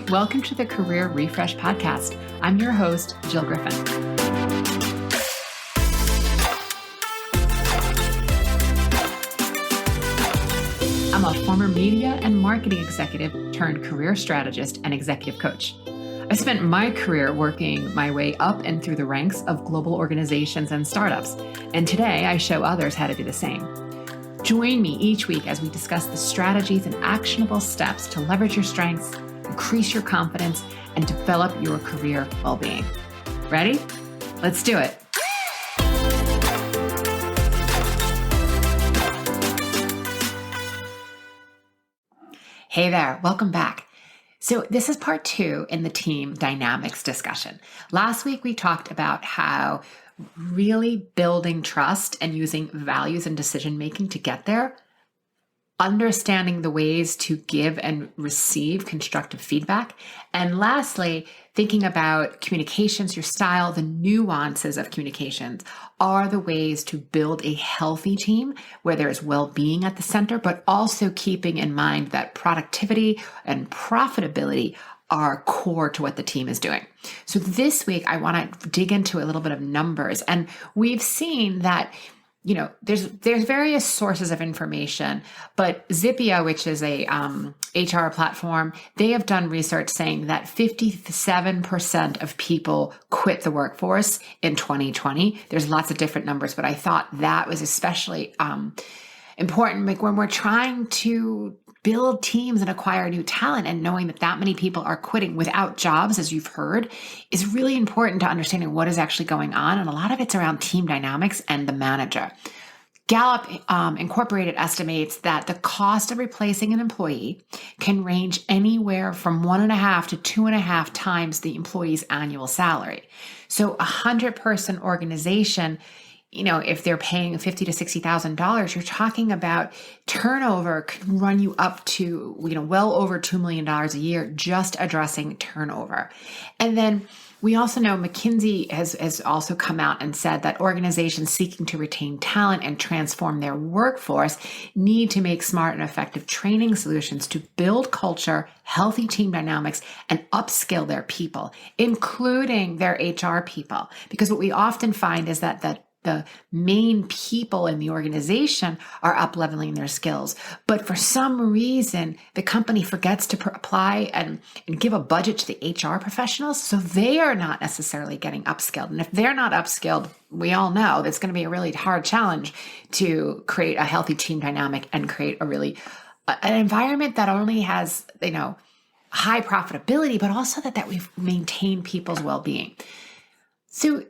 Welcome to the Career Refresh Podcast. I'm your host, Jill Griffin. I'm a former media and marketing executive turned career strategist and executive coach. I spent my career working my way up and through the ranks of global organizations and startups, and today I show others how to do the same. Join me each week as we discuss the strategies and actionable steps to leverage your strengths, increase your confidence, and develop your career well-being. Ready? Let's do it. Hey there, welcome back. So this is part 2 in the team dynamics discussion. Last week we talked about how really building trust and using values and decision-making to get there, understanding the ways to give and receive constructive feedback, and lastly, thinking about communications, your style, the nuances of communications are the ways to build a healthy team where there is well-being at the center, but also keeping in mind that productivity and profitability are core to what the team is doing. So this week, I want to dig into a little bit of numbers, and we've seen that there's various sources of information, but Zippia, which is a HR platform, they have done research saying that 57% of people quit the workforce in 2020. There's lots of different numbers, but I thought that was especially important. Like when we're trying to build teams and acquire new talent, and knowing that many people are quitting without jobs, as you've heard, is really important to understanding what is actually going on. And a lot of it's around team dynamics and the manager. Gallup Incorporated estimates that the cost of replacing an employee can range anywhere from 1.5 to 2.5 times the employee's annual salary. So a 100-person organization, if they're paying $50,000 to $60,000, you're talking about turnover can run you up to, well over $2 million a year just addressing turnover. And then we also know McKinsey has also come out and said that organizations seeking to retain talent and transform their workforce need to make smart and effective training solutions to build culture, healthy team dynamics, and upskill their people, including their HR people. Because what we often find is that the main people in the organization are up-leveling their skills. But for some reason, the company forgets to apply and give a budget to the HR professionals, so they are not necessarily getting upskilled. And if they're not upskilled, we all know that's going to be a really hard challenge to create a healthy team dynamic and create an environment that only has, high profitability, but also that we've maintained people's well-being. So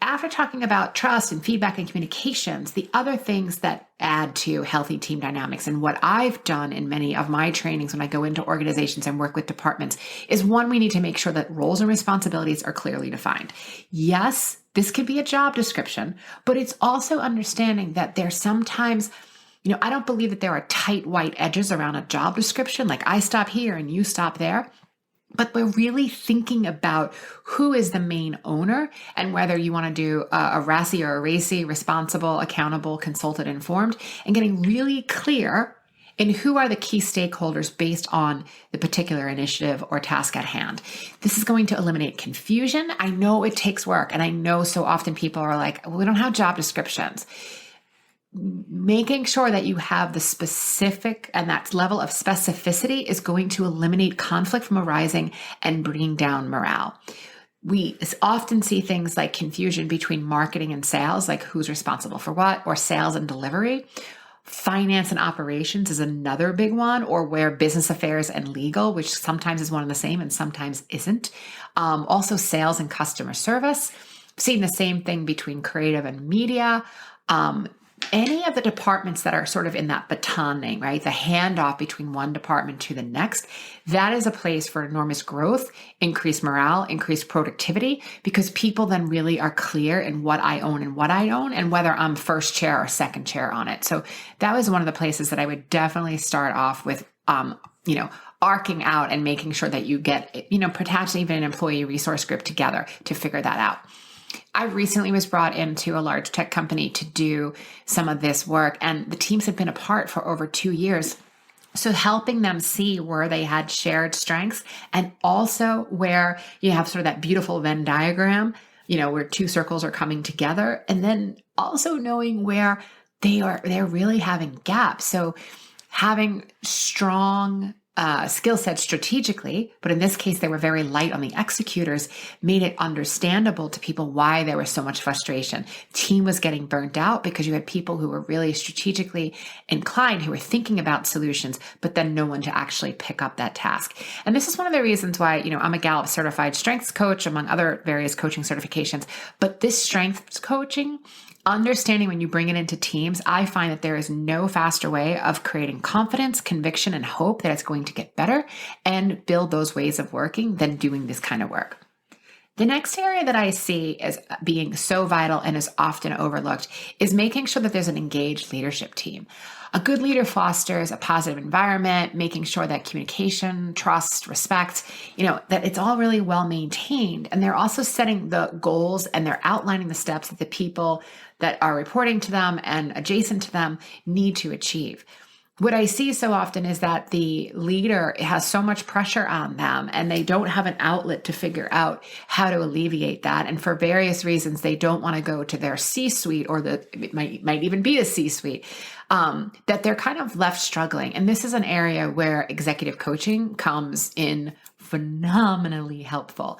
after talking about trust and feedback and communications, the other things that add to healthy team dynamics and what I've done in many of my trainings when I go into organizations and work with departments is, one, we need to make sure that roles and responsibilities are clearly defined. Yes, this could be a job description, but it's also understanding that there's sometimes, I don't believe that there are tight white edges around a job description, like I stop here and you stop there. But we're really thinking about who is the main owner and whether you want to do a RACI or a RACI, responsible, accountable, consulted, informed, and getting really clear in who are the key stakeholders based on the particular initiative or task at hand. This is going to eliminate confusion. I know it takes work, and I know so often people are like, we don't have job descriptions. Making sure that you have the specific and that level of specificity is going to eliminate conflict from arising and bringing down morale. We often see things like confusion between marketing and sales, like who's responsible for what, or sales and delivery. Finance and operations is another big one, or where business affairs and legal, which sometimes is one and the same and sometimes isn't. Also sales and customer service. Seeing the same thing between creative and media. Any of the departments that are sort of in that batoning, right? The handoff between one department to the next, that is a place for enormous growth, increased morale, increased productivity, because people then really are clear in what I own and whether I'm first chair or second chair on it. So that was one of the places that I would definitely start off with, arcing out and making sure that you get, perhaps even an employee resource group together to figure that out. I recently was brought into a large tech company to do some of this work, and the teams have been apart for over 2 years. So helping them see where they had shared strengths and also where you have sort of that beautiful Venn diagram, where two circles are coming together, and then also knowing where they're really having gaps. So having strong skill sets strategically, but in this case, they were very light on the executors, made it understandable to people why there was so much frustration. Team was getting burnt out because you had people who were really strategically inclined, who were thinking about solutions, but then no one to actually pick up that task. And this is one of the reasons why, I'm a Gallup certified strengths coach, among other various coaching certifications. But this strengths coaching, understanding when you bring it into teams, I find that there is no faster way of creating confidence, conviction, and hope that it's going to get better and build those ways of working than doing this kind of work. The next area that I see as being so vital and is often overlooked is making sure that there's an engaged leadership team. A good leader fosters a positive environment, making sure that communication, trust, respect, that it's all really well maintained. And they're also setting the goals and they're outlining the steps that the people that are reporting to them and adjacent to them need to achieve. What I see so often is that the leader has so much pressure on them and they don't have an outlet to figure out how to alleviate that. And for various reasons, they don't want to go to their C-suite, or it might even be a C-suite, that they're kind of left struggling. And this is an area where executive coaching comes in phenomenally helpful.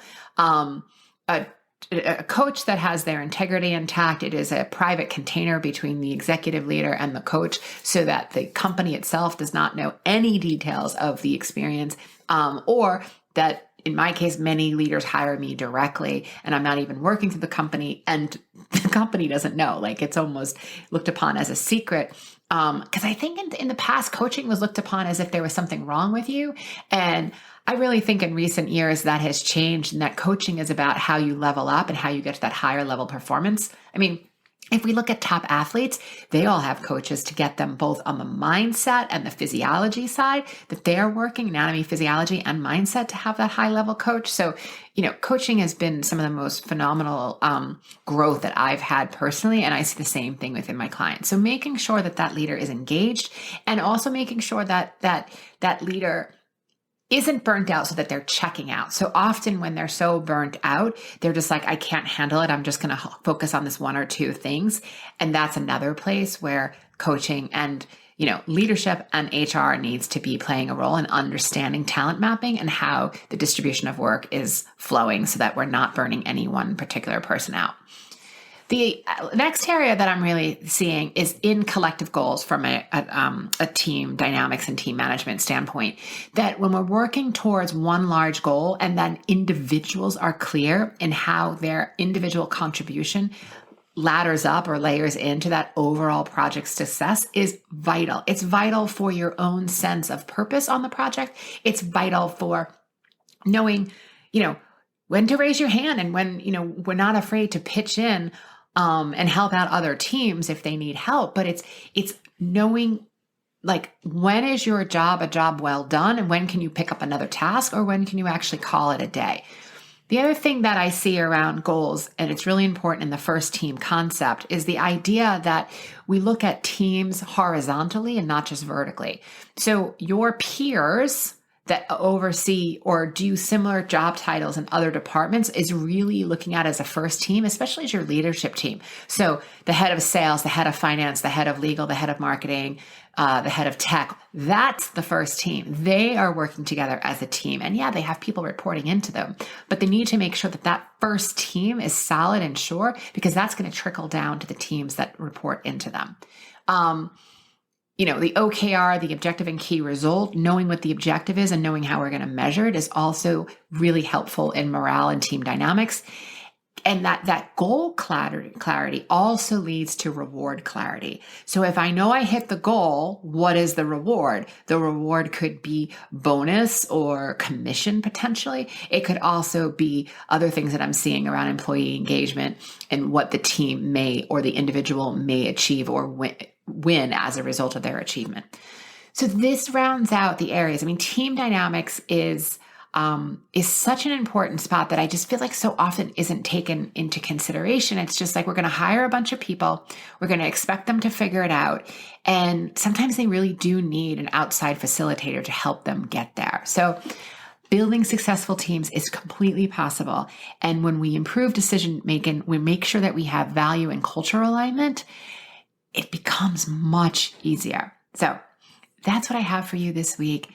A coach that has their integrity intact, it is a private container between the executive leader and the coach so that the company itself does not know any details of the experience, or that in my case, many leaders hire me directly and I'm not even working through the company and the company doesn't know. Like, it's almost looked upon as a secret. Because I think in the past, coaching was looked upon as if there was something wrong with you. And I really think in recent years that has changed, and that coaching is about how you level up and how you get to that higher level performance. I mean, if we look at top athletes, they all have coaches to get them both on the mindset and the physiology side, that they're working anatomy, physiology, and mindset to have that high level coach. So, coaching has been some of the most phenomenal growth that I've had personally. And I see the same thing within my clients. So making sure that that leader is engaged, and also making sure that that leader isn't burnt out so that they're checking out. So often when they're so burnt out, they're just like, I can't handle it. I'm just going to focus on this one or two things. And that's another place where coaching and, leadership and HR needs to be playing a role in understanding talent mapping and how the distribution of work is flowing so that we're not burning any one particular person out. The next area that I'm really seeing is in collective goals from a team dynamics and team management standpoint, that when we're working towards one large goal and then individuals are clear in how their individual contribution ladders up or layers into that overall project success is vital. It's vital for your own sense of purpose on the project. It's vital for knowing, when to raise your hand and when, we're not afraid to pitch in and help out other teams if they need help. But it's knowing, like, when is your job a job well done, and when can you pick up another task, or when can you actually call it a day? The other thing that I see around goals, and it's really important in the first team concept, is the idea that we look at teams horizontally and not just vertically. So your peers that oversee or do similar job titles in other departments is really looking at as a first team, especially as your leadership team. So the head of sales, the head of finance, the head of legal, the head of marketing, the head of tech, that's the first team. They are working together as a team. And yeah, they have people reporting into them, but they need to make sure that that first team is solid and sure, because that's going to trickle down to the teams that report into them. The OKR, the objective and key result, knowing what the objective is and knowing how we're going to measure it is also really helpful in morale and team dynamics. And that goal clarity also leads to reward clarity. So if I know I hit the goal, what is the reward? The reward could be bonus or commission potentially. It could also be other things that I'm seeing around employee engagement and what the team may or the individual may achieve or win as a result of their achievement. So this rounds out the areas. I mean, team dynamics is is such an important spot that I just feel like so often isn't taken into consideration. It's just like we're going to hire a bunch of people, we're going to expect them to figure it out. And sometimes they really do need an outside facilitator to help them get there. So building successful teams is completely possible. And when we improve decision making, we make sure that we have value and cultural alignment, it becomes much easier. So that's what I have for you this week.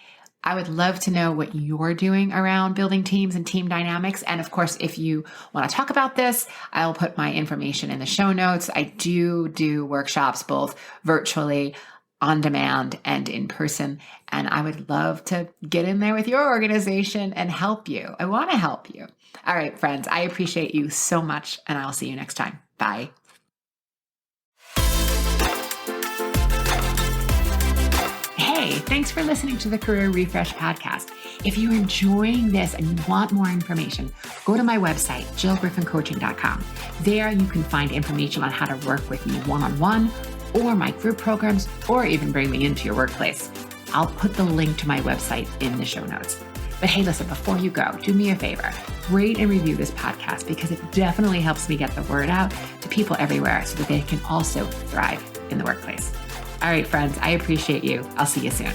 I would love to know what you're doing around building teams and team dynamics. And of course, if you want to talk about this, I'll put my information in the show notes. I do workshops, both virtually, on demand, and in person. And I would love to get in there with your organization and help you. I want to help you. All right, friends, I appreciate you so much, and I'll see you next time. Bye. Hey, thanks for listening to the Career Refresh podcast. If you're enjoying this and you want more information, go to my website, jillgriffincoaching.com. There you can find information on how to work with me one-on-one, or my group programs, or even bring me into your workplace. I'll put the link to my website in the show notes. But hey, listen, before you go, do me a favor, rate and review this podcast, because it definitely helps me get the word out to people everywhere so that they can also thrive in the workplace. All right, friends, I appreciate you. I'll see you soon.